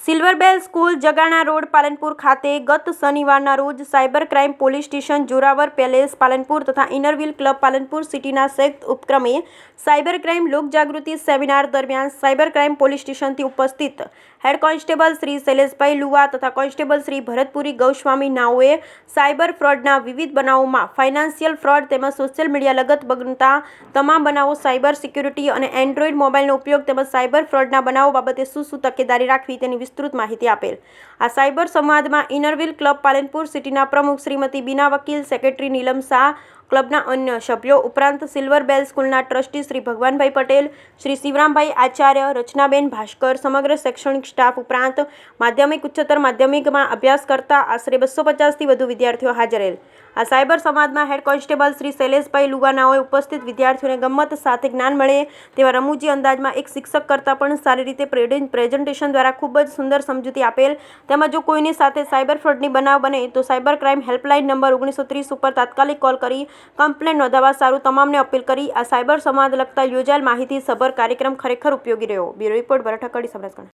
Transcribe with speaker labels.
Speaker 1: Silver બેલ school, Jagana road, Palanpur ખાતે ગત શનિવારના રોજ cyber crime police station, Zorawar palace, Palanpur તથા ઇનરવ્હીલ ક્લબ પાલનપુર સિટીના સંયુક્ત ઉપક્રમે સાયબર ક્રાઇમ લોકજાગૃતિ સેમિનાર દરમિયાન સાયબર ક્રાઇમ પોલીસ સ્ટેશનથી ઉપસ્થિત હેડ કોન્સ્ટેબલ શ્રી શૈલેષભાઈ લુવા તથા કોન્સ્ટેબલ શ્રી ભરતપુરી ગૌસ્વામી નાઓએ સાયબર ફ્રોડના વિવિધ બનાવોમાં ફાઇનાન્શિયલ ફ્રોડ તેમજ સોશિયલ મીડિયા લગત બનતા તમામ બનાવો, સાયબર સિક્યુરિટી અને એન્ડ્રોઇડ મોબાઈલનો ઉપયોગ તેમજ સાયબર ફ્રોડના બનાવો બાબતે શું તકેદારી રાખવી તેની વિસ્તૃત માહિતી આપેલ. આ સાયબર સંવાદમાં ઇનરવ્હીલ ક્લબ પાલનપુર સિટીના પ્રમુખ શ્રીમતી બીના વકીલ, સેક્રેટરી નીલમ શાહ, ક્લબના અન્ય સભ્યો ઉપરાંત સિલ્વર બેલ સ્કૂલના ટ્રસ્ટી શ્રી ભગવાનભાઈ પટેલ, શ્રી શિવરામભાઈ આચાર્ય, રચનાબેન ભાસ્કર, સમગ્ર શૈક્ષણિક સ્ટાફ ઉપરાંત માધ્યમિક, ઉચ્ચતર માધ્યમિકમાં અભ્યાસ કરતા આશરે 250થી વધુ વિદ્યાર્થીઓ હાજર રહેલ. આ સાયબર સંવાદમાં હેડ કોન્સ્ટેબલ શ્રી શૈલેષભાઈ લુવાનાઓએ ઉપસ્થિત વિદ્યાર્થીઓને ગમ્મત સાથે જ્ઞાન મળે તેવા રમૂજી અંદાજમાં એક શિક્ષક કરતાં પણ સારી રીતે પ્રેઝન્ટેશન દ્વારા ખૂબ જ સુંદર સમજૂતી આપેલ. તેમજ જો કોઈની સાથે સાયબર ફ્રોડની બનાવ બને તો સાયબર ક્રાઇમ હેલ્પલાઇન નંબર 1930 ઉપર તાત્કાલિક કોલ કરી કમ્પ્લેન્ટ નોંધાવવા સારું તમામને અપીલ કરી. આ સાયબર સંવાદ લગતા યોજાયેલ માહિતી સભર કાર્યક્રમ ખરેખર ઉપયોગી રહ્યો. બ્યુરો રિપોર્ટ, ભરત ઠક્કડી, સૌરાષ્ટ્ર.